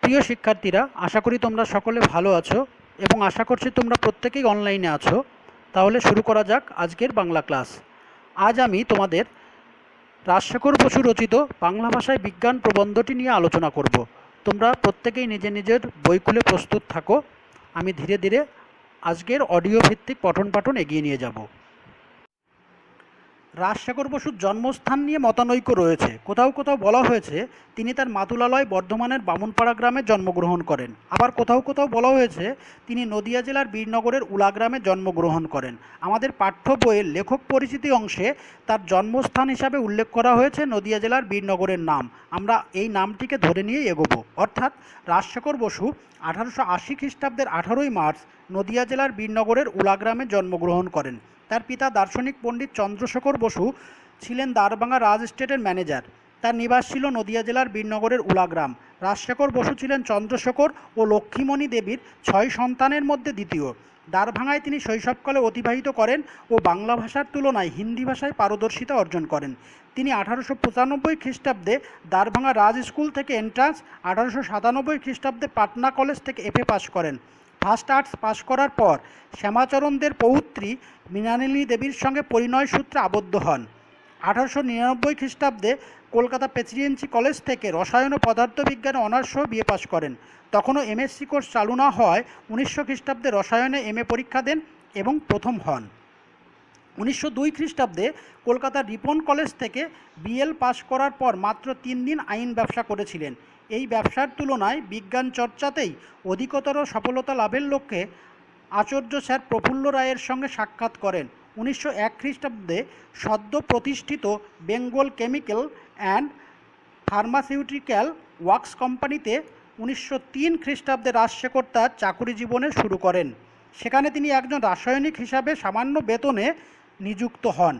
প্রিয় শিক্ষার্থীরা, আশা করি তোমরা সকলে ভালো আছো এবং আশা করছি তোমরা প্রত্যেকেই অনলাইনে আছো। তাহলে শুরু করা যাক আজকের বাংলা ক্লাস। আজ আমি তোমাদের রাজশেখর বসু রচিত বাংলা ভাষায় বিজ্ঞান প্রবন্ধটি নিয়ে আলোচনা করব। তোমরা প্রত্যেকেই নিজের নিজের বই খুলে প্রস্তুত থাকো। আমি ধীরে ধীরে আজকের অডিও ভিত্তিক পঠন পাঠন এগিয়ে নিয়ে যাব। রাজশেখর বসুর জন্মস্থান নিয়ে মতানৈক্য রয়েছে। কোথাও কোথাও বলা হয়েছে তিনি তার মাতুলালয় বর্ধমানের বামুনপাড়া গ্রামে জন্মগ্রহণ করেন, আবার কোথাও কোথাও বলা হয়েছে তিনি নদিয়া জেলার বীরনগরের উলা গ্রামে জন্মগ্রহণ করেন। আমাদের পাঠ্য বইয়ের লেখক পরিচিতি অংশে তার জন্মস্থান হিসাবে উল্লেখ করা হয়েছে নদিয়া জেলার বীরনগরের নাম। আমরা এই নামটিকে ধরে নিয়েই এগোবো। অর্থাৎ রাজশেখর বসু 1880 খ্রিস্টাব্দের 18ই মার্চ নদিয়া জেলার বীরনগরের উলা গ্রামে জন্মগ্রহণ করেন। তার পিতা দার্শনিক পণ্ডিত চন্দ্রশেখর বসু ছিলেন দ্বারভাঙা রাজ এস্টেটের ম্যানেজার। তার নিবাস ছিল নদিয়া জেলার বীরনগরের উলাগ্রাম। রাজশেখর বসু ছিলেন চন্দ্রশেখর ও লক্ষ্মীমণি দেবীর 6 সন্তানের মধ্যে দ্বিতীয়। দ্বারভাঙায় তিনি শৈশবকালে অতিবাহিত করেন ও বাংলা ভাষার তুলনায় হিন্দি ভাষায় পারদর্শিতা অর্জন করেন। তিনি 1895 খ্রিস্টাব্দে দ্বারভাঙা রাজ স্কুল থেকে এন্ট্রান্স, 1897 খ্রিস্টাব্দে পাটনা কলেজ থেকে এফএ পাশ করেন। ফার্স্ট আর্টস পাশ করার পর শ্যামাচরণ দের পৌত্রী মৃণালিনী দেবীর সঙ্গে পরিণয় সূত্রে আবদ্ধ হন। 1899 খ্রিস্টাব্দে কলকাতা প্রেসিডেন্সি কলেজ থেকে রসায়ন ও পদার্থবিজ্ঞানে অনার্স সহ বিএ পাশ করেন। তখনও এমএসসি কোর্স চালু না হওয়ায় 1900 খ্রিস্টাব্দে রসায়নে এমএ পরীক্ষা দেন এবং প্রথম হন। 1902 খ্রিস্টাব্দে কলকাতার রিপন কলেজ থেকে বিএল পাশ করার পর মাত্র 3 দিন আইন ব্যবসা করেছিলেন। এই ব্যবসার তুলনায় বিজ্ঞান চর্চাতেই অধিকতর সফলতা লাভের লক্ষ্যে আচার্য স্যার প্রফুল্ল রায়ের সঙ্গে সাক্ষাৎ করেন। 1901 খ্রিস্টাব্দে সদ্য প্রতিষ্ঠিত Bengal chemical and pharmaceutical works কোম্পানিতে 1903 খ্রিস্টাব্দে রাজশেখর তার চাকুরি জীবনে শুরু করেন। সেখানে তিনি একজন রাসায়নিক হিসাবে সামান্য বেতনে নিযুক্ত হন।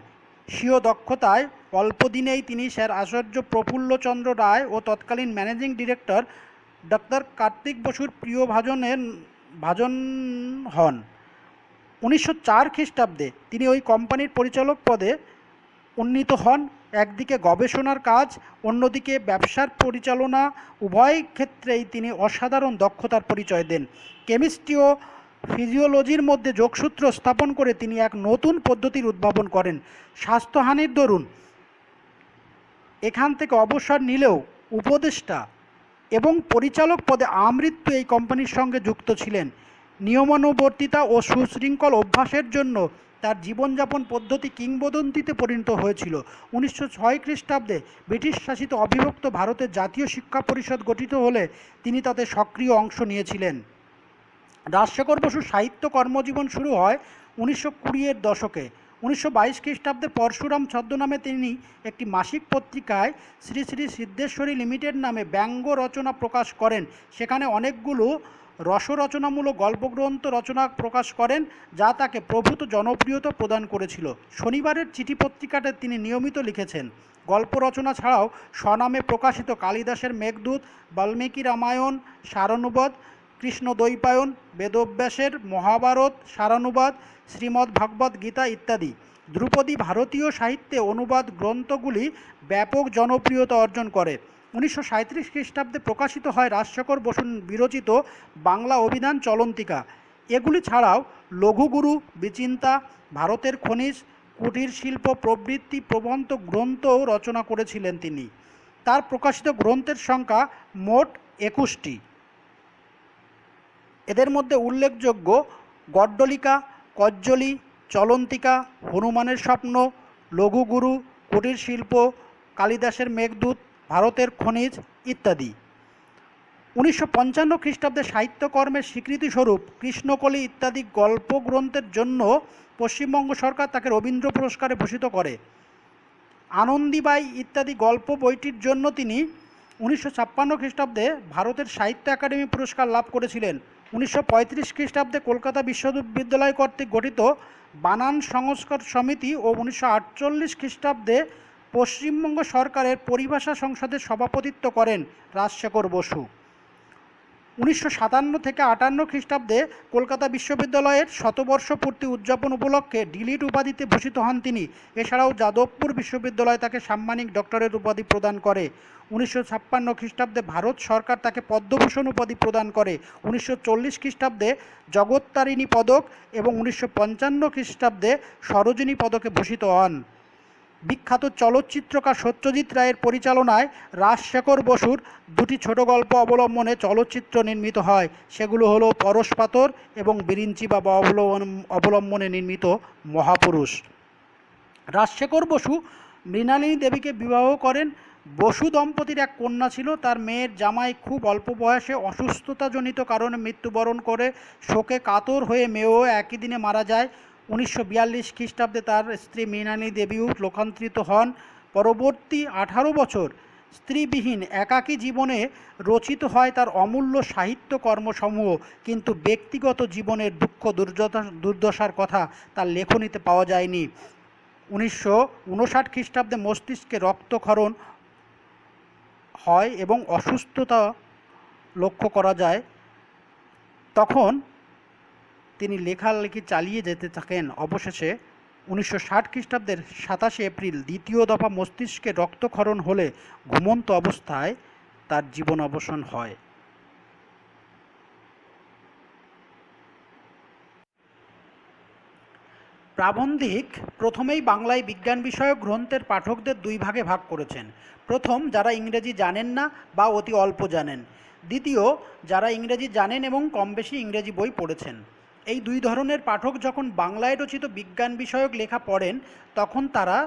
স্বীয় দক্ষতায় অল্প দিনেই তিনি স্যার আচার্য প্রফুল্লচন্দ্র রায় ও তৎকালীন ম্যানেজিং ডিরেক্টর ডক্টর কার্তিক বসুর প্রিয় ভাজন হন। 1904 খ্রিস্টাব্দে তিনি ওই কোম্পানির পরিচালক পদে উন্নীত হন। একদিকে গবেষণার কাজ, অন্যদিকে ব্যবসার পরিচালনা, উভয় ক্ষেত্রেই তিনি অসাধারণ দক্ষতার পরিচয় দেন। কেমিস্ট্রি ও ফিজিওলজির মধ্যে যোগসূত্র স্থাপন করে তিনি এক নতুন পদ্ধতির উদ্ভাবন করেন। স্বাস্থ্যহানির দরুন এখান থেকে অবসর নিলেও উপদেষ্টা এবং পরিচালক পদে আমৃত্যু এই কোম্পানির সঙ্গে যুক্ত ছিলেন। নিয়মানুবর্তিতা ও সুশৃঙ্খল অভ্যাসের জন্য তার জীবনযাপন পদ্ধতি কিংবদন্তিতে পরিণত হয়েছিল। 1906 খ্রিস্টাব্দে ব্রিটিশ শাসিত অবিভক্ত ভারতের জাতীয় শিক্ষা পরিষদ গঠিত হলে তিনি তাতে সক্রিয় অংশ নিয়েছিলেন। রাজশেখর বসুর সাহিত্য কর্মজীবন শুরু হয় 1920-এর দশকে। 1922 খ্রিস্টাব্দে পরশুরাম ছদ্মনামে তিনি একটি মাসিক পত্রিকায় শ্রী শ্রী সিদ্ধেশ্বরী লিমিটেড নামে ব্যঙ্গ রচনা প্রকাশ করেন। সেখানে অনেকগুলো রসরচনামূলক গল্পগ্রন্থ রচনা প্রকাশ করেন, যা তাকে প্রভূত জনপ্রিয়তা প্রদান করেছিল। শনিবারের চিঠি পত্রিকাতে তিনি নিয়মিত লিখেছেন। গল্প রচনা ছাড়াও স্বনামে প্রকাশিত কালিদাসের মেঘদূত, বাল্মীকি রামায়ণ সারানুবাদ, কৃষ্ণ দ্বৈপায়ন, বেদব্যাসের মহাভারত সারানুবাদ, শ্রীমদ্ ভাগবত গীতা ইত্যাদি ধ্রুপদী ভারতীয় সাহিত্যে অনুবাদ গ্রন্থগুলি ব্যাপক জনপ্রিয়তা অর্জন করে। 1937 খ্রিস্টাব্দে প্রকাশিত হয় রাজশেখর বসু বিরচিত বাংলা অভিধান চলন্তিকা। এগুলি ছাড়াও লঘুগুরু, বিচিন্তা, ভারতের খনিজ, কুটির শিল্প প্রভৃতি প্রবন্ধ গ্রন্থও রচনা করেছিলেন তিনি। তার প্রকাশিত গ্রন্থের সংখ্যা মোট 21টি। এদের মধ্যে উল্লেখযোগ্য গড্ডলিকা, কজ্জলি, চলন্তিকা, হনুমানের স্বপ্ন, লঘুগুরু, কুটির শিল্প, কালিদাসের মেঘদূত, ভারতের খনিজ ইত্যাদি। 1955 খ্রিস্টাব্দে সাহিত্যকর্মের স্বীকৃতিস্বরূপ কৃষ্ণকলি ইত্যাদি গল্প গ্রন্থের জন্য পশ্চিমবঙ্গ সরকার তাকে রবীন্দ্র পুরস্কারে ভূষিত করে। আনন্দীবাই ইত্যাদি গল্প বইটির জন্য তিনি 1956 খ্রিস্টাব্দে ভারতের সাহিত্য একাডেমি পুরস্কার লাভ করেছিলেন। 1935 খ্রিস্টাব্দে কলকাতা বিশ্ববিদ্যালয় কর্তৃক গঠিত বানান সংস্কার সমিতি ও 1948 খ্রিস্টাব্দে পশ্চিমবঙ্গ সরকারের পরিভাষা সংসদের সভাপতিত্ব করেন রাজশেখর বসু। 1957 থেকে 58 খ্রিস্টাব্দে কলকাতা বিশ্ববিদ্যালয়ের শতবর্ষ পূর্তি উদযাপন উপলক্ষে ডিলিট উপাধিতে ভূষিত হন তিনি। এছাড়াও যাদবপুর বিশ্ববিদ্যালয় তাকে সাম্মানিক ডক্টরেট উপাধি প্রদান করে। 1956 খ্রিস্টাব্দে ভারত সরকার তাকে পদ্মভূষণ উপাধি প্রদান করে। 1940 খ্রিস্টাব্দে জগত্তারিণী পদক এবং 1955 খ্রিস্টাব্দে সরোজিনী পদকে ভূষিত হন। বিখ্যাত চলচ্চিত্রকার সত্যজিৎ রায়ের পরিচালনায় রাজশেখর বসুর দুটি ছোট গল্প অবলম্বনে চলচ্চিত্র নির্মিত হয়, সেগুলো হলো পরশপাথর এবং বিরিঞ্চি বাবা অবলম্বনে নির্মিত মহাপুরুষ। রাজশেখর বসু মৃণালিনী দেবীকে বিবাহ করেন। বসু দম্পতির এক কন্যা ছিল। তার মেয়ের জামাই খুব অল্প বয়সে অসুস্থতাজনিত কারণে মৃত্যুবরণ করে। শোকে কাতর হয়ে মেয়েও একই দিনে মারা যায়। 1942 খ্রিস্টাব্দে তার স্ত্রী মৃণালিনী দেবীও লোকান্তরিত হন। পরবর্তী 18 বছর স্ত্রীবিহীন একাকী জীবনে রচিত হয় তার অমূল্য সাহিত্য কর্মসমূহ, কিন্তু ব্যক্তিগত জীবনের দুঃখ দুর্দশার কথা তার লেখনীতে পাওয়া যায়নি। 1959 খ্রিস্টাব্দে মস্তিষ্কে রক্তক্ষরণ হয় এবং অসুস্থতা লক্ষ্য করা যায়। তখন তিনি লেখালেখি চালিয়ে যেতে থাকেন। অবশেষে 1960 খ্রিস্টাব্দের 27 এপ্রিল দ্বিতীয় দফা মস্তিষ্কে রক্তক্ষরণ হলে ঘুমন্ত অবস্থায় তার জীবন অবসান হয়। প্রাবন্ধিক প্রথমেই বাংলায় বিজ্ঞান বিষয়ক গ্রন্থের পাঠকদের দুই ভাগে ভাগ করেছেন। প্রথম, যারা ইংরেজি জানেন না বা অতি অল্প জানেন। দ্বিতীয়, যারা ইংরেজি জানেন এবং কম বেশি ইংরেজি বই পড়েছেন। এই দুই ধরনের পাঠক যখন বাংলায় রচিত বিজ্ঞান বিষয়ক লেখা পড়েন তখন তারা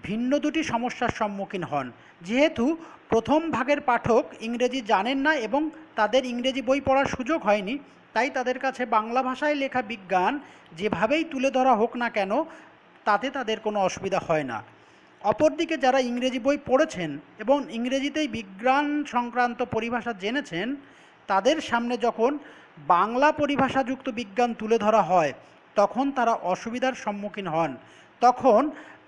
ভিন্ন দুটি সমস্যার সম্মুখীন হন। যেহেতু প্রথম ভাগের পাঠক ইংরেজি জানেন না এবং তাদের ইংরেজি বই পড়ার সুযোগ হয়নি, তাই তাদের কাছে বাংলা ভাষায় লেখা বিজ্ঞান যেভাবেই তুলে ধরা হোক না কেন তাতে তাদের কোনো অসুবিধা হয় না। অপরদিকে যারা ইংরেজি বই পড়েছেন এবং ইংরেজিতেই বিজ্ঞান সংক্রান্ত পরিভাষা জেনেছেন, তাদের সামনে যখন বাংলা পরিভাষাযুক্ত বিজ্ঞান তুলে ধরা হয় তখন তারা অসুবিধার সম্মুখীন হন। তখন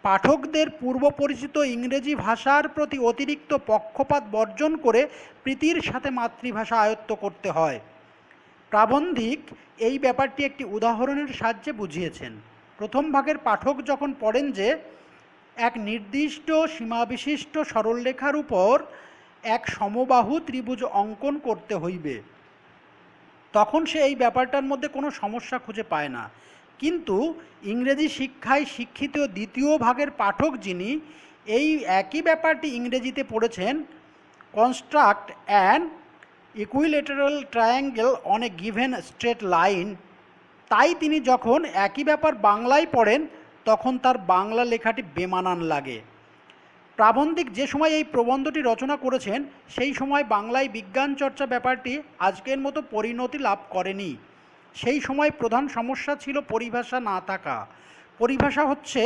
পাঠকদের পূর্ব পরিচিত ইংরেজি ভাষার প্রতি অতিরিক্ত পক্ষপাত বর্জন করে প্রীতির সাথে মাতৃভাষা আয়ত্ত করতে হয়। প্রাবন্ধিক এই ব্যাপারটি একটি উদাহরণের সাহায্যে বুঝিয়েছেন। প্রথম ভাগের পাঠক যখন পড়েন যে এক নির্দিষ্ট সীমাবিশিষ্ট সরলরেখার উপর এক সমবাহু ত্রিভুজ অঙ্কন করতে হইবে, তখন সে এই ব্যাপারটার মধ্যে কোনো সমস্যা খুঁজে পায় না। কিন্তু ইংরেজি শিক্ষায় শিক্ষিত দ্বিতীয় ভাগের পাঠক যিনি এই একই ব্যাপারটি ইংরেজিতে পড়েছেন, construct an equilateral triangle on a given straight line, তাই তিনি যখন একই ব্যাপার বাংলায় পড়েন তখন তার বাংলা লেখাটি বেমানান লাগে। প্রাবন্ধিক যে সময় এই প্রবন্ধটি রচনা করেছেন সেই সময় বাংলায় বিজ্ঞান চর্চা ব্যাপারটি আজকের মতো পরিণতি লাভ করেনি। সেই সময় প্রধান সমস্যা ছিল পরিভাষা না থাকা। পরিভাষা হচ্ছে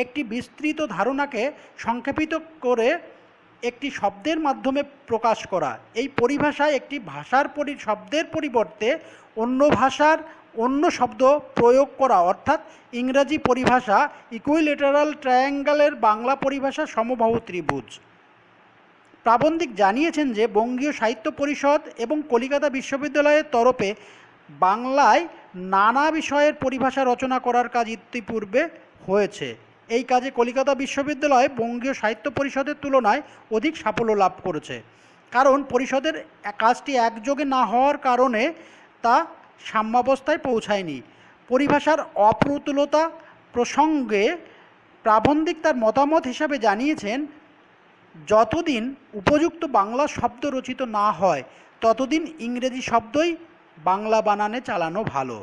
একটি বিস্তৃত ধারণাকে সংক্ষেপিত করে একটি শব্দের মাধ্যমে প্রকাশ করা। এই পরিভাষায় একটি ভাষার শব্দের পরিবর্তে অন্য ভাষার অন্য শব্দ প্রয়োগ করা, অর্থাৎ ইংরাজি পরিভাষা ইকুইলেটারাল ট্রায়াঙ্গেলের বাংলা পরিভাষা সমবাহু ত্রিভুজ। প্রাবন্ধিক জানিয়েছেন যে বঙ্গীয় সাহিত্য পরিষদ এবং কলিকাতা বিশ্ববিদ্যালয়ের তরফে বাংলায় নানা বিষয়ের পরিভাষা রচনা করার কাজ ইতিপূর্বে হয়েছে। এই কাজে কলিকাতা বিশ্ববিদ্যালয় বঙ্গীয় সাহিত্য পরিষদের তুলনায় অধিক সাফল্য লাভ করেছে, কারণ পরিষদের কাজটি একযোগে না হওয়ার কারণে তা সাম্যাবস্থায় পৌঁছায়নি। পরিভাষার অপ্রতুলতা প্রসঙ্গে প্রাবন্ধিক তার মতামত হিসাবে জানিয়েছেন, যতদিন উপযুক্ত বাংলা শব্দ রচিত না হয় ততদিন ইংরেজি শব্দই বাংলা বানানে চালানো ভালো।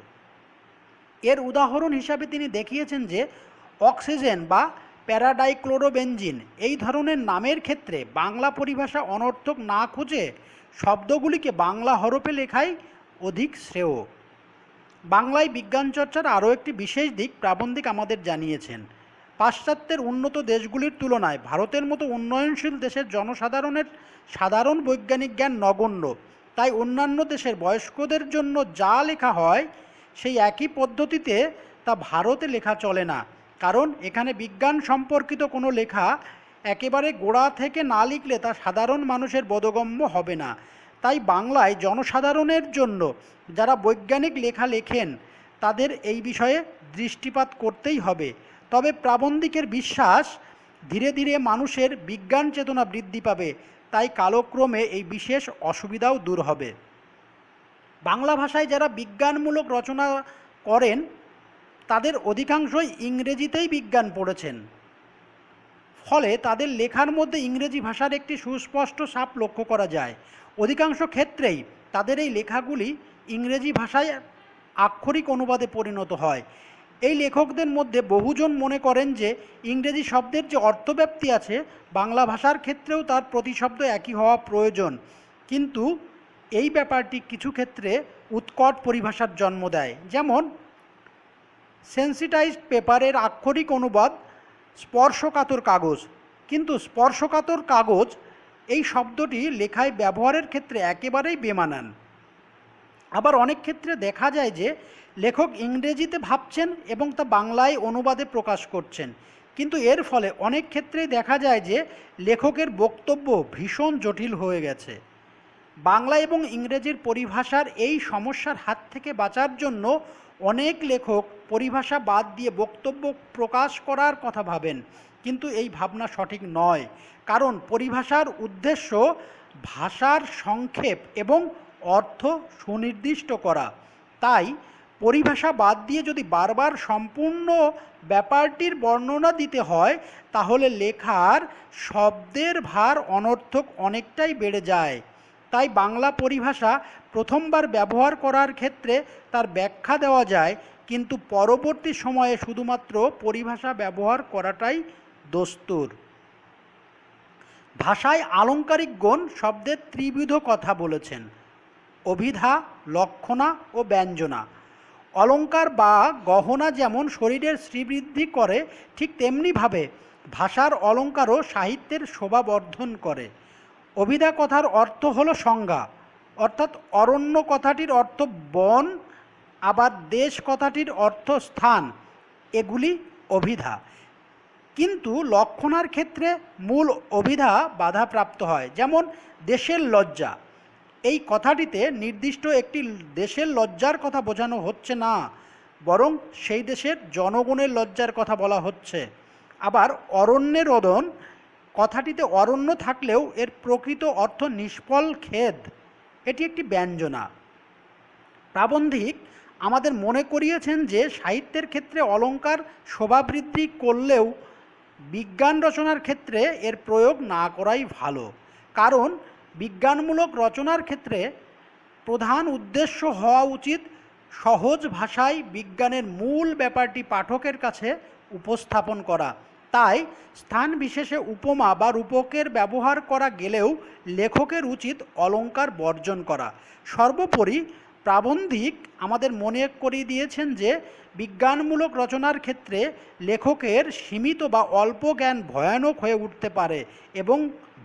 এর উদাহরণ হিসাবে তিনি দেখিয়েছেন যে অক্সিজেন বা প্যারাডাইক্লোরোবেনজিন এই ধরনের নামের ক্ষেত্রে বাংলা পরিভাষা অনর্থক না খুঁজে শব্দগুলিকে বাংলা হরফে লেখাই অধিক শ্রেয়। বাংলায় বিজ্ঞান চর্চার আরও একটি বিশেষ দিক প্রাবন্ধিক আমাদের জানিয়েছেন। পাশ্চাত্যের উন্নত দেশগুলির তুলনায় ভারতের মতো উন্নয়নশীল দেশের জনসাধারণের সাধারণ বৈজ্ঞানিক জ্ঞান নগণ্য, তাই অন্যান্য দেশের বয়স্কদের জন্য যা লেখা হয় সেই একই পদ্ধতিতে তা ভারতে লেখা চলে না, কারণ এখানে বিজ্ঞান সম্পর্কিত কোনো লেখা একেবারে গোড়া থেকে না লিখলে তা সাধারণ মানুষের বোধগম্য হবে না। তাই বাংলায় জনসাধারণের জন্য যারা বৈজ্ঞানিক লেখা লেখেন তাদের এই বিষয়ে দৃষ্টিপাত করতেই হবে। তবে প্রাবন্ধিকের বিশ্বাস ধীরে ধীরে মানুষের বিজ্ঞান চেতনা বৃদ্ধি পাবে, তাই কালক্রমে এই বিশেষ অসুবিধাও দূর হবে। বাংলা ভাষায় যারা বিজ্ঞানমূলক রচনা করেন তাদের অধিকাংশই ইংরেজিতেই বিজ্ঞান পড়েছেন, ফলে তাদের লেখার মধ্যে ইংরেজি ভাষার একটি সুস্পষ্ট ছাপ লক্ষ্য করা যায়। অধিকাংশ ক্ষেত্রেই তাদের এই লেখাগুলি ইংরেজি ভাষায় আক্ষরিক অনুবাদে পরিণত হয়। এই লেখকদের মধ্যে বহুজন মনে করেন যে ইংরেজি শব্দের যে অর্থব্যাপ্তি আছে বাংলা ভাষার ক্ষেত্রেও তার প্রতিশব্দ একই হওয়া প্রয়োজন, কিন্তু এই ব্যাপারটি কিছু ক্ষেত্রে উৎকট পরিভাষার জন্ম দেয়। যেমন সেন্সিটাইজড পেপারের আক্ষরিক অনুবাদ স্পর্শকাতর কাগজ, কিন্তু স্পর্শকাতর কাগজ এই শব্দটি লেখায় ব্যবহারের ক্ষেত্রে একেবারেই বেমানান। আবার অনেক ক্ষেত্রে দেখা যায় যে লেখক ইংরেজিতে ভাবছেন এবং তা বাংলায় অনুবাদে প্রকাশ করছেন, কিন্তু এর ফলে অনেক ক্ষেত্রেই দেখা যায় যে লেখকের বক্তব্য ভীষণ জটিল হয়ে গেছে। বাংলা এবং ইংরেজির পরিভাষার এই সমস্যার হাত থেকে বাঁচার জন্য অনেক লেখক পরিভাষা বাদ দিয়ে বক্তব্য প্রকাশ করার কথা ভাবেন, কিন্তু এই ভাবনা সঠিক নয়, কারণ পরিভাষার উদ্দেশ্য ভাষার সংক্ষেপ এবং অর্থ সুনির্দিষ্ট করা। তাই পরিভাষা বাদ দিয়ে যদি বারবার সম্পূর্ণ ব্যাপারটির বর্ণনা দিতে হয় তাহলে লেখার শব্দের ভার অনর্থক অনেকটাই বেড়ে যায়। তাই বাংলা পরিভাষা প্রথমবার ব্যবহার করার ক্ষেত্রে তার ব্যাখ্যা দেওয়া যায়, কিন্তু পরবর্তী সময়ে শুধুমাত্র পরিভাষা ব্যবহার করাটাই দস্তুর। ভাষায় আলংকারিক গুণ শব্দের ত্রিবিধ কথা বলেছেন: অভিধা, লক্ষণা ও ব্যঞ্জনা। অলঙ্কার বা গহনা যেমন শরীরের শ্রীবৃদ্ধি করে, ঠিক তেমনিভাবে ভাষার অলঙ্কারও সাহিত্যের শোভা বর্ধন করে। অভিধা কথার অর্থ হলো সংজ্ঞা, অর্থাৎ অরণ্য কথাটির অর্থ বন, আবার দেশ কথাটির অর্থ স্থান, এগুলি অভিধা। কিন্তু লক্ষণার ক্ষেত্রে মূল অভিধা বাধাপ্রাপ্ত হয়। যেমন দেশের লজ্জা, এই কথাটিতে নির্দিষ্ট একটি দেশের লজ্জার কথা বোঝানো হচ্ছে না, বরং সেই দেশের জনগণের লজ্জার কথা বলা হচ্ছে। আবার অরণ্যের রোদন, কথাটিতে অরণ্য থাকলেও এর প্রকৃত অর্থ নিষ্ফল খেদ, এটি একটি ব্যঞ্জনা। প্রাবন্ধিক আমাদের মনে করিয়েছেন যে সাহিত্যের ক্ষেত্রে অলঙ্কার শোভাবৃদ্ধি করলেও বিজ্ঞান রচনার ক্ষেত্রে এর প্রয়োগ না করাই ভালো, কারণ বিজ্ঞানমূলক রচনার ক্ষেত্রে প্রধান উদ্দেশ্য হওয়া উচিত সহজ ভাষায় বিজ্ঞানের মূল ব্যাপারটি পাঠকের কাছে উপস্থাপন করা। তাই স্থান বিশেষে উপমা বা রূপকের ব্যবহার করা গেলেও লেখকের উচিত অলঙ্কার বর্জন করা। সর্বোপরি প্রাবন্ধিক আমাদের মনে করিয়ে দিয়েছেন যে বিজ্ঞানমূলক রচনার ক্ষেত্রে লেখকের সীমিত বা অল্প জ্ঞান ভয়ানক হয়ে উঠতে পারে এবং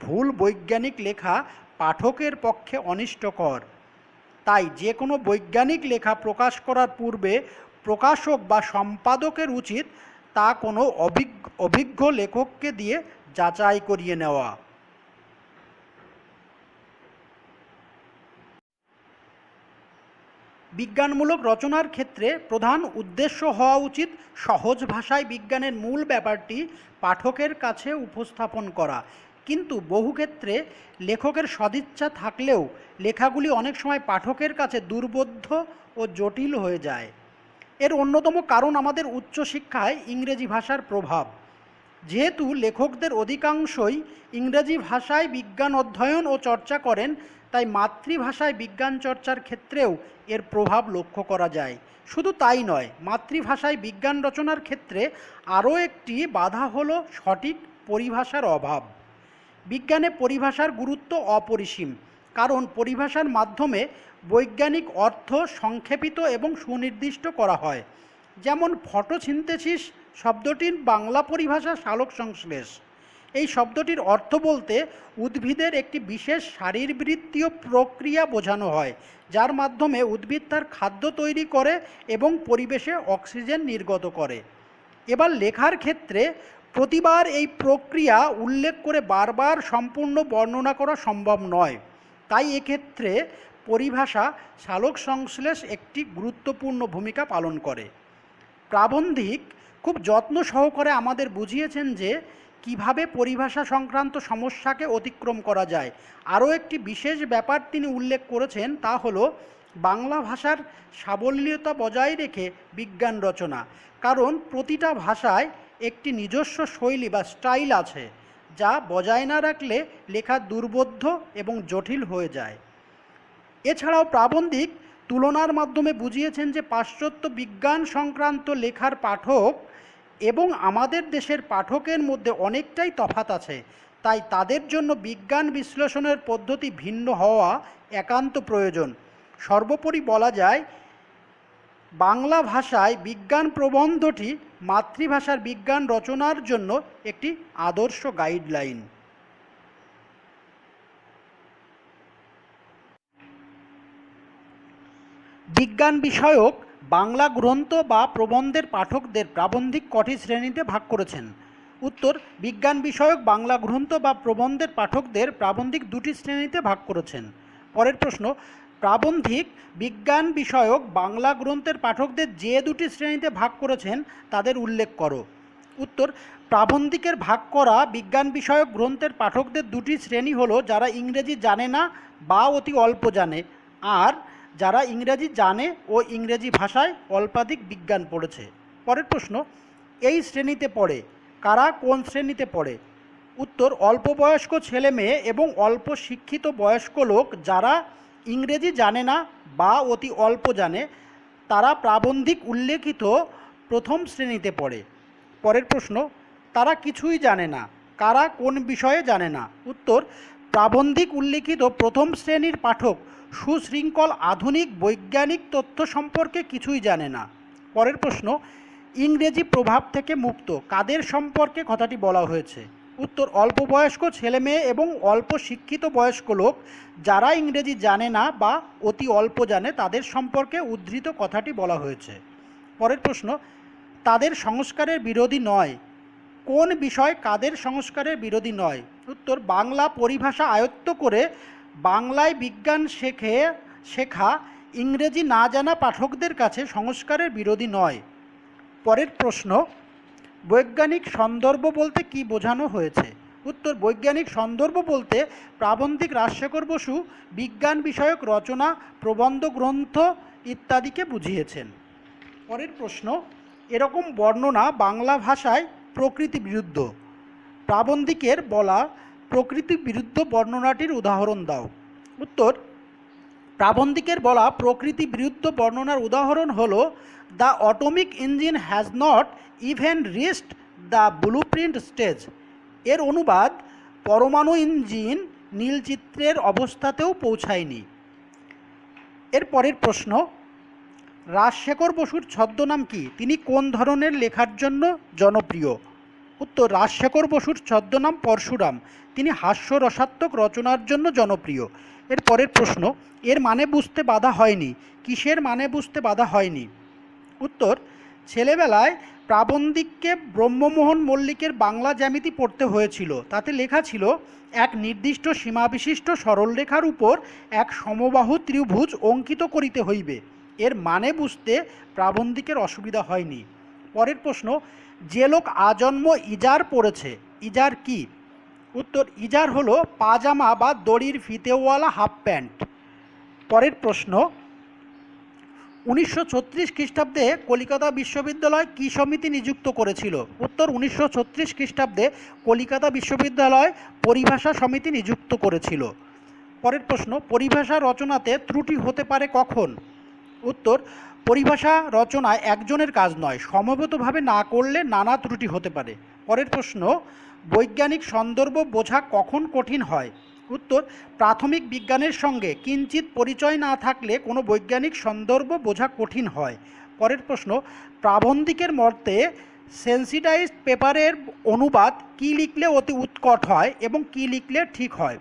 ভুল বৈজ্ঞানিক লেখা পাঠকের পক্ষে অনিষ্টকর। তাই যে কোনো বৈজ্ঞানিক লেখা প্রকাশ করার পূর্বে প্রকাশক বা সম্পাদকের উচিত তা কোনো অভিজ্ঞ লেখককে দিয়ে যাচাই করিয়ে নেওয়া। বিজ্ঞানমূলক রচনার ক্ষেত্রে প্রধান উদ্দেশ্য হওয়া উচিত সহজ ভাষায় বিজ্ঞানের মূল ব্যাপারটি পাঠকের কাছে উপস্থাপন করা, কিন্তু বহু ক্ষেত্রে লেখকের সদিচ্ছা থাকলেও লেখাগুলি অনেক সময় পাঠকের কাছে দুর্বোধ্য ও জটিল হয়ে যায়। এর অন্যতম কারণ আমাদের উচ্চশিক্ষায় ইংরেজি ভাষার প্রভাব। যেহেতু লেখকদের অধিকাংশই ইংরেজি ভাষায় বিজ্ঞান অধ্যয়ন ও চর্চা করেন, তাই মাতৃভাষায় বিজ্ঞান চর্চার ক্ষেত্রেও এর প্রভাব লক্ষ্য করা যায়। শুধু তাই নয়, মাতৃভাষায় বিজ্ঞান রচনার ক্ষেত্রে আরও একটি বাধা হলো সঠিক পরিভাষার অভাব। বিজ্ঞানে পরিভাষার গুরুত্ব অপরিসীম, কারণ পরিভাষার মাধ্যমে বৈজ্ঞানিক অর্থ সংক্ষেপিত এবং সুনির্দিষ্ট করা হয়। যেমন ফটোসিনথেসিস শব্দটির বাংলা পরিভাষা সালোকসংশ্লেষ। এই শব্দটির অর্থ বলতে উদ্ভিদের একটি বিশেষ শারীরবৃত্তীয় প্রক্রিয়া বোঝানো হয়, যার মাধ্যমে উদ্ভিদ তার খাদ্য তৈরি করে এবং পরিবেশে অক্সিজেন নির্গত করে। এবার লেখার ক্ষেত্রে প্রতিবার এই প্রক্রিয়া উল্লেখ করে বারবার সম্পূর্ণ বর্ণনা করা সম্ভব নয়। তাই এক্ষেত্রে পরিভাষা সালোক সংশ্লেষ একটি গুরুত্বপূর্ণ ভূমিকা পালন করে। প্রাবন্ধিক খুব যত্ন সহকারে আমাদের বুঝিয়েছেন যে কিভাবে পরিভাষা সংক্রান্ত সমস্যাকে অতিক্রম করা যায়। আরও একটি বিশেষ ব্যাপার তিনি উল্লেখ করেছেন, তা হলো বাংলা ভাষার সাবলীলতা বজায় রেখে বিজ্ঞান রচনা। কারণ প্রতিটা ভাষায় একটি নিজস্ব শৈলী বা স্টাইল আছে, যা বজায় না রাখলে লেখা দুর্বোধ্য এবং জটিল হয়ে যায়। এছাড়াও প্রাবন্ধিক তুলনার মাধ্যমে বুঝিয়েছেন যে পাশ্চাত্য বিজ্ঞান সংক্রান্ত লেখার পাঠক এবং আমাদের দেশের পাঠকের মধ্যে অনেকটাই তফাৎ আছে, তাই তাদের জন্য বিজ্ঞান বিশ্লেষণের পদ্ধতি ভিন্ন হওয়া একান্ত প্রয়োজন। সর্বোপরি বলা যায়, বাংলা ভাষায় বিজ্ঞান প্রবন্ধটি মাতৃভাষার বিজ্ঞান রচনার জন্য একটি আদর্শ গাইডলাইন। বিজ্ঞান বিষয়ক বাংলা গ্রন্থ বা প্রবন্ধের পাঠকদের প্রাবন্ধিক কটি শ্রেণীতে ভাগ করেছেন? উত্তর, বিজ্ঞান বিষয়ক বাংলা গ্রন্থ বা প্রবন্ধের পাঠকদের প্রাবন্ধিক দুটি শ্রেণীতে ভাগ করেছেন। পরের প্রশ্ন, প্রাবন্ধিক বিজ্ঞান বিষয়ক বাংলা গ্রন্থের পাঠকদের যে দুটি শ্রেণীতে ভাগ করেছেন তাদের উল্লেখ করো। উত্তর, প্রাবন্ধিকের ভাগ করা বিজ্ঞান বিষয়ক গ্রন্থের পাঠকদের দুটি শ্রেণী হলো যারা ইংরেজি জানে না বা অতি অল্প জানে, আর যারা ইংরেজি জানে ও ইংরেজি ভাষায় অল্পাধিক বিজ্ঞান পড়েছে। পরের প্রশ্ন, এই শ্রেণীতে পড়ে কারা? কোন শ্রেণীতে পড়ে? উত্তর, অল্প বয়স্ক ছেলে মেয়ে এবং অল্প শিক্ষিত বয়স্ক লোক যারা ইংরেজি জানে না বা অতি অল্প জানে, তারা প্রাবন্ধিক উল্লেখিত প্রথম শ্রেণীতে পড়ে। পরের প্রশ্ন, তারা কিছুই জানে না কারা? কোন বিষয়ে জানে না? উত্তর, প্রাবন্ধিক উল্লেখিত প্রথম শ্রেণীর পাঠক সুশৃঙ্খল আধুনিক বৈজ্ঞানিক তথ্য সম্পর্কে কিছুই জানে না। পরের প্রশ্ন, ইংরেজি প্রভাব থেকে মুক্ত কাদের সম্পর্কে কথাটি বলা হয়েছে? উত্তর, অল্প বয়স্ক ছেলে মেয়ে এবং অল্প শিক্ষিত বয়স্ক লোক যারা ইংরেজি জানে না বা অতি অল্প জানে তাদের সম্পর্কে উদ্ধৃত কথাটি বলা হয়েছে। পরের প্রশ্ন, তাদের সংস্কারের বিরোধী নয় কোন বিষয় কাদের সংস্কারের বিরোধী নয়? উত্তর, বাংলা পরিভাষা আয়ত্ত করে বাংলায় বিজ্ঞান শেখা ইংরেজি না জানা পাঠকদের কাছে সংস্কারের বিরোধী নয়। পরের প্রশ্ন, বৈজ্ঞানিক সন্দর্ভ বলতে কি বোঝানো হয়েছে? উত্তর, বৈজ্ঞানিক সন্দর্ভ বলতে প্রাবন্ধিক রাজশেখর বসু বিজ্ঞান বিষয়ক রচনা, প্রবন্ধ গ্রন্থ ইত্যাদিকে বুঝিয়েছেন। পরের প্রশ্ন, এরকম বর্ণনা বাংলা ভাষায় প্রকৃতি বিরুদ্ধ। প্রাবন্ধিকের বলা প্রকৃতি বিরুদ্ধ বর্ণনাটির উদাহরণ দাও। উত্তর, প্রাবন্ধিকের বলা প্রকৃতি বিরুদ্ধ বর্ণনার উদাহরণ হল, the atomic engine has not even reached the blueprint stage. এর অনুবাদ, পরমাণু ইঞ্জিন নীলচিত্রের অবস্থাতেও পৌঁছায়নি। এর পরের প্রশ্ন, রাজশেখর বসুর ছদ্মনাম কি? তিনি কোন ধরনের লেখার জন্য জনপ্রিয়? উত্তর, রাজশেখর বসুর ছদ্মনাম পরশুরাম। তিনি হাস্যরসাত্মক রচনার জন্য জনপ্রিয়। এর পরের প্রশ্ন, এর মানে বুঝতে বাধা হয়নি। কিসের মানে বুঝতে বাধা হয়নি? উত্তর, ছেলেবেলায় প্রাবন্ধিককে ব্রহ্মমোহন মল্লিকের বাংলা জ্যামিতি পড়তে হয়েছিল। তাতে লেখা ছিল, এক নির্দিষ্ট সীমাবিশিষ্ট সরলরেখার উপর এক সমবাহু ত্রিভুজ অঙ্কিত করিতে হইবে। এর মানে বুঝতে প্রাবন্ধিকের অসুবিধা হয়নি। পরের প্রশ্ন, যে লোক আজন্ম ইজার পড়েছে, ইজার কি? উত্তর, ইজার হলো পাজামা বা দড়ির ফিতেওয়ালা হাফ প্যান্ট। পরের প্রশ্ন, 1936 খ্রিস্টাব্দে কলিকাতা বিশ্ববিদ্যালয় কি সমিতি নিযুক্ত করেছিল? উত্তর, 1936 খ্রিস্টাব্দে কলিকাতা বিশ্ববিদ্যালয় পরিভাষা সমিতি নিযুক্ত করেছিল। পরের প্রশ্ন, পরিভাষা রচনাতে ত্রুটি হতে পারে কখন? উত্তর, পরিভাষা রচনায় একজনের কাজ নয়, সমবেতভাবে না করলে নানা ত্রুটি হতে পারে। পরের প্রশ্ন, বৈজ্ঞানিক সন্দর্ভ বোঝা কখন কঠিন হয়? উত্তর, প্রাথমিক বিজ্ঞানের সঙ্গে কিঞ্চিত পরিচয় না থাকলে কোনো বৈজ্ঞানিক সন্দর্ভ বোঝা কঠিন হয়। পরের প্রশ্ন, প্রাবন্ধিকের মতে সেন্সিটাইজড পেপারের অনুবাদ কি লিখলে অতি উৎকট হয় এবং কি লিখলে ঠিক হয়?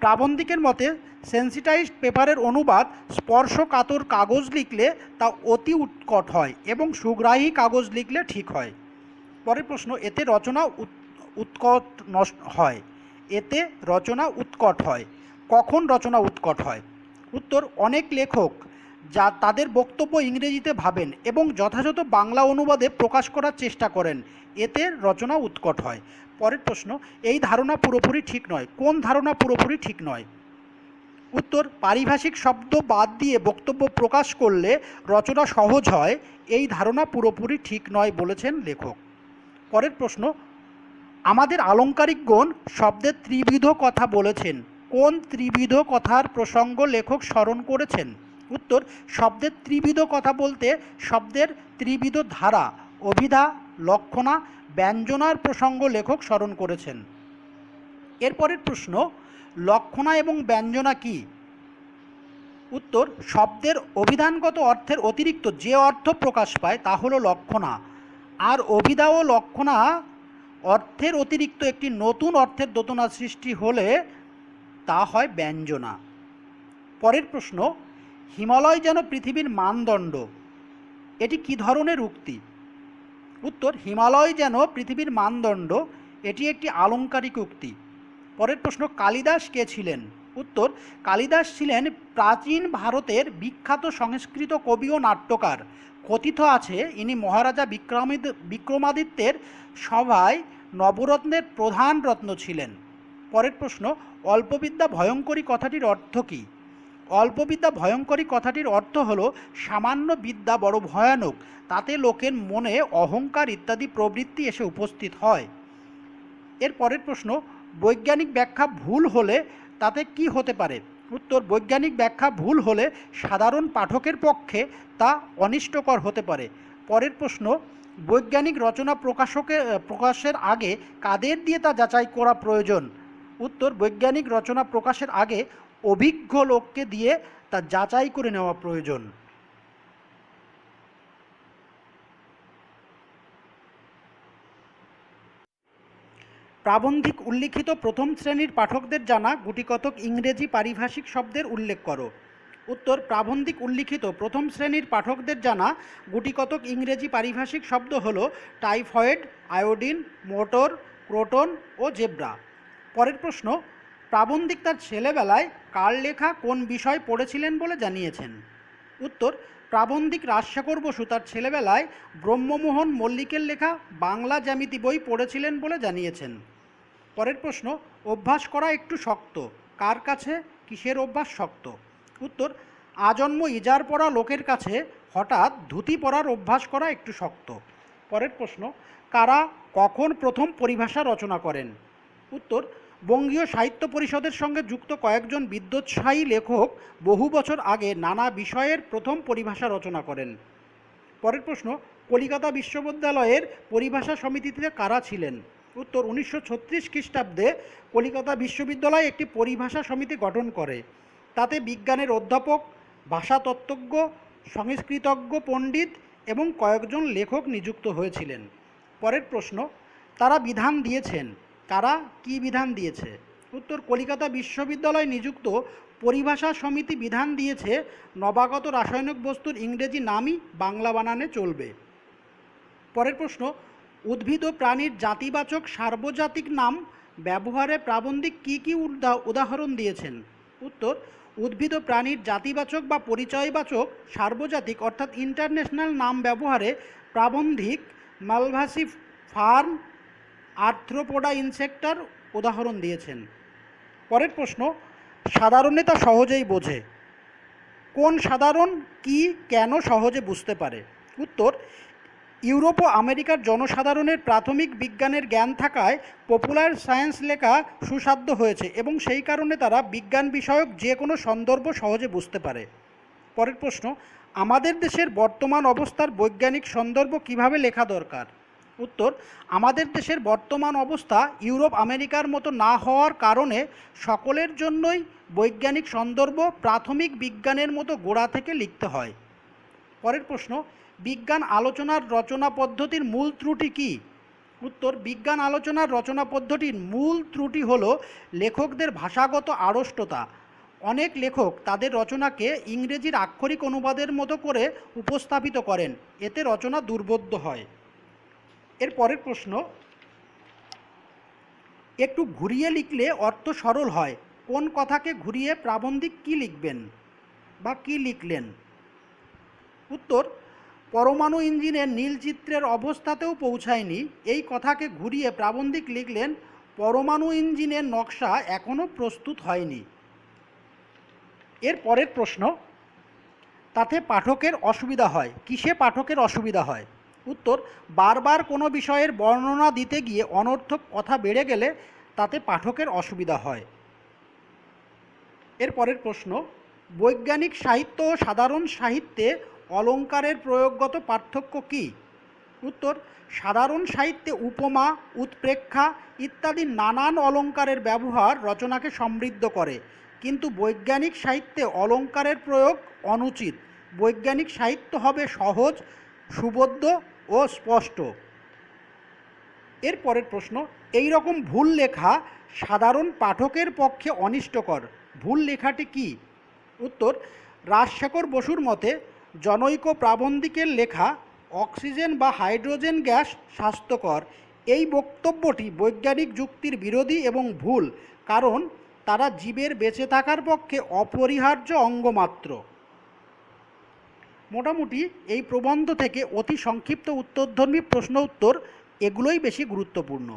প্রাবন্ধিকের মতে সেন্সিটাইজড পেপারের অনুবাদ স্পর্শকাতর কাগজ লিখলে তা অতি উৎকট হয় এবং সুগ্রাহী কাগজ লিখলে ঠিক হয়। পরের প্রশ্ন, এতে রচনা উৎকট হয়। এতে রচনা উৎকট হয়। কখন রচনা উৎকট হয়? উত্তর, অনেক লেখক যা তাদের বক্তব্য ইংরেজিতে ভাবেন এবং যথাযথ বাংলা অনুবাদে প্রকাশ করার চেষ্টা করেন, এতে রচনা উৎকট হয়। পরের প্রশ্ন, এই ধারণা পুরোপুরি ঠিক নয়। কোন ধারণা পুরোপুরি ঠিক নয়? উত্তর, পারিভাষিক শব্দ বাদ দিয়ে বক্তব্য প্রকাশ করলে রচনা সহজ হয়, এই ধারণা পুরোপুরি ঠিক নয় বলেছেন লেখক। পরের প্রশ্ন, আমাদের আলংকারিকগণ শব্দের ত্রিবিধ কথা বলেছেন, কোন ত্রিবিধ কথার প্রসঙ্গ লেখক স্মরণ করেছেন? উত্তর, শব্দের ত্রিবিধ কথা বলতে শব্দের ত্রিবিধ ধারা, অভিধা, লক্ষণা, ব্যঞ্জনার প্রসঙ্গ লেখক স্মরণ করেছেন। এরপরের প্রশ্ন, লক্ষণা এবং ব্যঞ্জনা কি? উত্তর, শব্দের অভিধানগত অর্থের অতিরিক্ত যে অর্থ প্রকাশ পায় তা হলো লক্ষণা, আর অভিধা ও লক্ষণা অর্থের অতিরিক্ত একটি নতুন অর্থের দোতনা সৃষ্টি হলে তা হয় ব্যঞ্জনা। পরের প্রশ্ন, হিমালয় যেন পৃথিবীর মানদণ্ড, এটি কী ধরনের উক্তি? উত্তর, হিমালয় যেন পৃথিবীর মানদণ্ড, এটি একটি আলংকারিক উক্তি। পরের প্রশ্ন, কালিদাস কে ছিলেন? উত্তর, কালিদাস ছিলেন প্রাচীন ভারতের বিখ্যাত সংস্কৃত কবি ও নাট্যকার। কথিত আছে ইনি মহারাজা বিক্রমাদিত্যের সভায় নবরত্নের প্রধান রত্ন ছিলেন। পরের প্রশ্ন, অল্পবিদ্যা ভয়ঙ্করী কথাটির অর্থ কী? অল্পবিদ্যা ভয়ঙ্করী কথাটির অর্থ হল সামান্য বিদ্যা বড় ভয়ানক, তাতে লোকের মনে অহংকার ইত্যাদি প্রবৃত্তি এসে উপস্থিত হয়। এর পরের প্রশ্ন, বৈজ্ঞানিক ব্যাখ্যা ভুল হলে তাতে কি হতে পারে? উত্তর, বৈজ্ঞানিক ব্যাখ্যা ভুল হলে সাধারণ পাঠকের পক্ষে তা অনিষ্টকর হতে পারে। পরের প্রশ্ন, বৈজ্ঞানিক রচনা প্রকাশের আগে কাদের দিয়ে তা যাচাই করা প্রয়োজন? উত্তর, বৈজ্ঞানিক রচনা প্রকাশের আগে অভিজ্ঞ লোককে দিয়ে তা যাচাই করে নেওয়া প্রয়োজন। প্রাবন্ধিক উল্লিখিত প্রথম শ্রেণীর পাঠকদের জানা গুটিকতক ইংরেজি পারিভাষিক শব্দের উল্লেখ করো। উত্তর, প্রাবন্ধিক উল্লিখিত প্রথম শ্রেণীর পাঠকদের জানা গুটিকতক ইংরেজি পারিভাষিক শব্দ হল টাইফয়েড, আয়োডিন, মোটর, ক্রোটন ও জেব্রা। পরের প্রশ্ন, প্রাবন্ধিক তার ছেলেবেলায় কার লেখা কোন বিষয় পড়েছিলেন বলে জানিয়েছেন? উত্তর, প্রাবন্ধিক রাজশেখর বসু তার ছেলেবেলায় ব্রহ্মমোহন মল্লিকের লেখা বাংলা জ্যামিতি বই পড়েছিলেন বলে জানিয়েছেন। পরের প্রশ্ন, অভ্যাস করা একটু শক্ত, কার কাছে কিসের অভ্যাস শক্ত? উত্তর, আজন্ম ইজার পরা লোকের কাছে হঠাৎ ধুতি পরার অভ্যাস করা একটু শক্ত। পরের প্রশ্ন, কারা কখন প্রথম পরিভাষা রচনা করেন? উত্তর, বঙ্গীয় সাহিত্য পরিষদের সঙ্গে যুক্ত কয়েকজন বিদ্যোৎসাহী লেখক বহু বছর আগে নানা বিষয়ের প্রথম পরিভাষা রচনা করেন। পরের প্রশ্ন, কলিকাতা বিশ্ববিদ্যালয়ের পরিভাষা সমিতিতে কারা ছিলেন? উত্তর, 1936 খ্রিস্টাব্দে কলিকাতা বিশ্ববিদ্যালয় একটি পরিভাষা সমিতি গঠন করে। তাতে বিজ্ঞানের অধ্যাপক, ভাষাতত্ত্বজ্ঞ, সংস্কৃতজ্ঞ পণ্ডিত এবং কয়েকজন লেখক নিযুক্ত হয়েছিলেন। পরের প্রশ্ন, তারা বিধান দিয়েছেন, তারা কি বিধান দিয়েছে? উত্তর, কলিকাতা বিশ্ববিদ্যালয় নিযুক্ত পরিভাষা সমিতি বিধান দিয়েছে নবাগত রাসায়নিক বস্তুর ইংরেজি নামই বাংলা বানানে চলবে। পরের প্রশ্ন, উদ্ভিদ ও প্রাণীর জাতিবাচক সার্বজাতিক নাম ব্যবহারে প্রাবন্ধিক কী কী উদাহরণ দিয়েছেন? উত্তর, উদ্ভিদ ও প্রাণীর জাতিবাচক বা পরিচয়বাচক সার্বজাতিক অর্থাৎ ইন্টারন্যাশনাল নাম ব্যবহারে প্রাবন্ধিক মালভাসি ফার্ন, আর্থ্রোপোডা ইনসেক্টার উদাহরণ দিয়েছেন। পরের প্রশ্ন, সাধারণে তা সহজেই বোঝে, কোন সাধারণ কি কেন সহজে বুঝতে পারে? উত্তর, ইউরোপ ও আমেরিকার জনসাধারণের প্রাথমিক বিজ্ঞানের জ্ঞান থাকায় পপুলার সায়েন্স লেখা সুসাধ্য হয়েছে এবং সেই কারণে তারা বিজ্ঞান বিষয়ক যে কোনো সন্দর্ভ সহজে বুঝতে পারে। পরের প্রশ্ন, আমাদের দেশের বর্তমান অবস্থার বৈজ্ঞানিক সন্দর্ভ কিভাবে লেখা দরকার? উত্তর, আমাদের দেশের বর্তমান অবস্থা ইউরোপ আমেরিকার মতো না হওয়ার কারণে সকলের জন্যই বৈজ্ঞানিক সন্দর্ভ প্রাথমিক বিজ্ঞানের মতো গোড়া থেকে লিখতে হয়। পরের প্রশ্ন, বিজ্ঞান আলোচনার রচনা পদ্ধতির মূল ত্রুটি কী? উত্তর, বিজ্ঞান আলোচনার রচনা পদ্ধতির মূল ত্রুটি হল লেখকদের ভাষাগত আড়ষ্টতা। অনেক লেখক তাদের রচনাকে ইংরেজির আক্ষরিক অনুবাদের মতো করে উপস্থাপিত করেন, এতে রচনা দুর্বোধ্য হয়। এর পরের প্রশ্ন, একটু ঘুরিয়ে লিখলে অর্থ সরল হয়, কোন কথাকে ঘুরিয়ে প্রাবন্ধিক কী লিখবেন বা কী লিখলেন? উত্তর, পরমাণু ইঞ্জিনের নীল চিত্রের অবস্থাতেও পৌঁছায়নি, এই কথাকে ঘুরিয়ে প্রাবন্ধিক লিখলেন পরমাণু ইঞ্জিনের নকশা এখনও প্রস্তুত হয়নি। এর পরের প্রশ্ন, তাতে পাঠকের অসুবিধা হয়, কিসে পাঠকের অসুবিধা হয়? উত্তর, বারবার কোনো বিষয়ের বর্ণনা দিতে গিয়ে অনর্থক কথা বেড়ে গেলে তাতে পাঠকের অসুবিধা হয়। এর পরের প্রশ্ন, বৈজ্ঞানিক সাহিত্য ও সাধারণ সাহিত্যে অলঙ্কারের প্রয়োগগত পার্থক্য কী? উত্তর, সাধারণ সাহিত্যে উপমা, উৎপ্রেক্ষা ইত্যাদি নানান অলঙ্কারের ব্যবহার রচনাকে সমৃদ্ধ করে, কিন্তু বৈজ্ঞানিক সাহিত্যে অলঙ্কারের প্রয়োগ অনুচিত। বৈজ্ঞানিক সাহিত্য হবে সহজ, সুবোধ্য ও স্পষ্ট। এর পরের প্রশ্ন, এই রকম ভুল লেখা সাধারণ পাঠকের পক্ষে অনিষ্টকর, ভুল লেখাটি কী? উত্তর, রাজশেখর বসুর মতে জনৈক প্রাবন্ধিকের লেখা অক্সিজেন বা হাইড্রোজেন গ্যাস স্বাস্থ্যকর, এই বক্তব্যটি বৈজ্ঞানিক যুক্তির বিরোধী এবং ভুল, কারণ তারা জীবের বেঁচে থাকার পক্ষে অপরিহার্য অঙ্গ মাত্র। মোটামুটি এই প্রবন্ধ থেকে অতি সংক্ষিপ্ত উত্তরধর্মী প্রশ্ন উত্তর এগুলোই বেশি গুরুত্বপূর্ণ।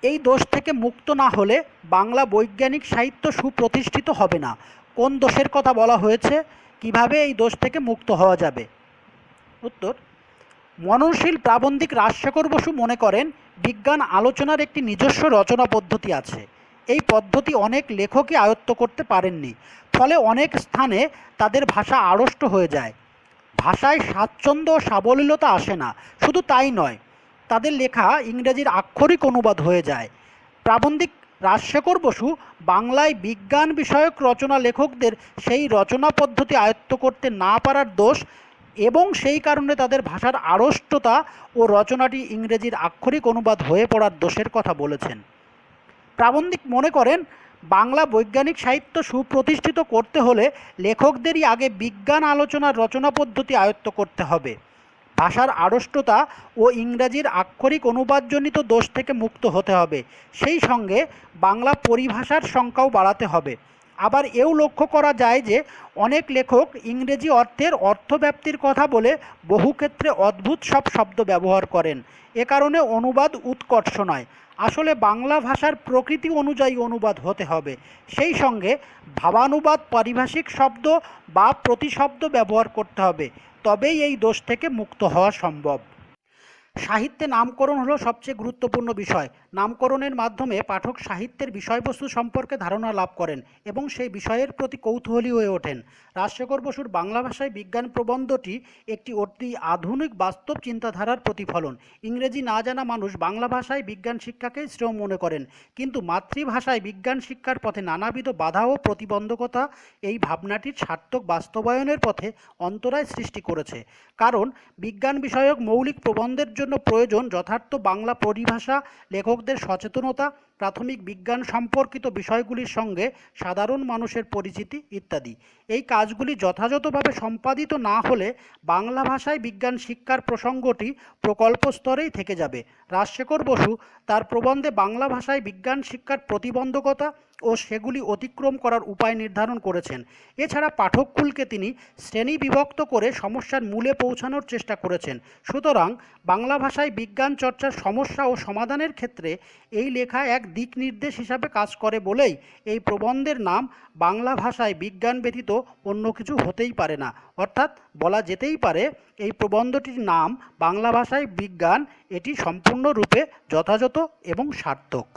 এই দোষ থেকে মুক্ত না হলে বাংলা বৈজ্ঞানিক সাহিত্য সুপ্রতিষ্ঠিত হবে না। কোন দোষের কথা বলা হয়েছে? কিভাবে এই দোষ থেকে মুক্ত হওয়া যাবে? উত্তর, মননশীল প্রাবন্ধিক রাজশেখর বসু মনে করেন বিজ্ঞান আলোচনার একটি নিজস্ব রচনা পদ্ধতি আছে। এই পদ্ধতি অনেক লেখকই আয়ত্ত করতে পারেননি, ফলে অনেক স্থানে তাদের ভাষা আড়ষ্ট হয়ে যায়। ভাষায় স্বাচ্ছন্দ্য ও সাবলীলতা আসে না। শুধু তাই নয়, তাদের লেখা ইংরেজির আক্ষরিক অনুবাদ হয়ে যায়। প্রাবন্ধিক রাজশেখর বসু বাংলায় বিজ্ঞান বিষয়ক রচনা লেখকদের সেই রচনা পদ্ধতি আয়ত্ত করতে না পারার দোষ এবং সেই কারণে তাদের ভাষার আড়ষ্টতা ও রচনাটি ইংরেজির আক্ষরিক অনুবাদ হয়ে পড়ার দোষের কথা বলেছেন। প্রাবন্ধিক মনে করেন বাংলা বৈজ্ঞানিক সাহিত্য সুপ্রতিষ্ঠিত করতে হলে লেখকদেরই আগে বিজ্ঞান আলোচনার রচনা পদ্ধতি আয়ত্ত করতে হবে। ভাষার আড়ষ্টতা ও ইংরাজির আক্ষরিক অনুবাদজনিত দোষ থেকে মুক্ত হতে হবে। সেই সঙ্গে বাংলা পরিভাষার সংখ্যাও বাড়াতে হবে। আবার এও লক্ষ্য করা যায় যে অনেক লেখক ইংরেজি অর্থের অর্থব্যাপ্তির কথা বলে বহু ক্ষেত্রে অদ্ভুত সব শব্দ ব্যবহার করেন। এ কারণে অনুবাদ উৎকর্ষ নয়, আসলে বাংলা ভাষার প্রকৃতি অনুযায়ী অনুবাদ হতে হবে। সেই সঙ্গে ভাবানুবাদ, পারিভাষিক শব্দ বা প্রতিশব্দ ব্যবহার করতে হবে, তবেই এই দোষ থেকে মুক্ত হওয়া সম্ভব। সাহিত্যে নামকরণ হলো সবচেয়ে গুরুত্বপূর্ণ বিষয়। নামকরণের মাধ্যমে পাঠক সাহিত্যের বিষয়বস্তু সম্পর্কে ধারণা লাভ করেন এবং সেই বিষয়ের প্রতি কৌতূহলী হয়ে ওঠেন। রাজশেখর বসুর বাংলা ভাষায় বিজ্ঞান প্রবন্ধটি একটি অতি আধুনিক বাস্তব চিন্তাধারার প্রতিফলন। ইংরেজি না জানা মানুষ বাংলা ভাষায় বিজ্ঞান শিক্ষাকেই শ্রেয় মনে করেন, কিন্তু মাতৃভাষায় বিজ্ঞান শিক্ষার পথে নানাবিধ বাধা ও প্রতিবন্ধকতা এই ভাবনাটির সার্থক বাস্তবায়নের পথে অন্তরায় সৃষ্টি করেছে। কারণ বিজ্ঞান বিষয়ক মৌলিক প্রবন্ধের জন্য প্রয়োজন যথার্থ বাংলা পরিভাষা, লেখকদের সচেতনতা, প্রাথমিক বিজ্ঞান সম্পর্কিত বিষয়গুলির সঙ্গে সাধারণ মানুষের পরিচিতি ইত্যাদি। এই কাজগুলি যথাযথভাবে সম্পাদিত না হলে বাংলা ভাষায় বিজ্ঞান শিক্ষার প্রসঙ্গটি প্রকল্প স্তরেই থেকে যাবে। রাজশেখর বসু তার প্রবন্ধে বাংলা ভাষায় বিজ্ঞান শিক্ষার প্রতিবন্ধকতা ও সেগুলি অতিক্রম করার উপায় নির্ধারণ করেছেন। এছাড়া পাঠককুলকে তিনি শ্রেণী বিভক্ত করে সমস্যার মূলে পৌঁছানোর চেষ্টা করেছেন। সুতরাং বাংলা ভাষায় বিজ্ঞান চর্চার সমস্যা ও সমাধানের ক্ষেত্রে এই লেখা এক দিক নির্দেশ হিসাবে কাজ করে বলেই এই প্রবন্ধের নাম বাংলা ভাষায় বিজ্ঞান ব্যতীত অন্য কিছু হতেই পারে না। অর্থাৎ বলা যেতেই পারে এই প্রবন্ধটির নাম বাংলা ভাষায় বিজ্ঞান, এটি সম্পূর্ণরূপে যথাযথ এবং সার্থক।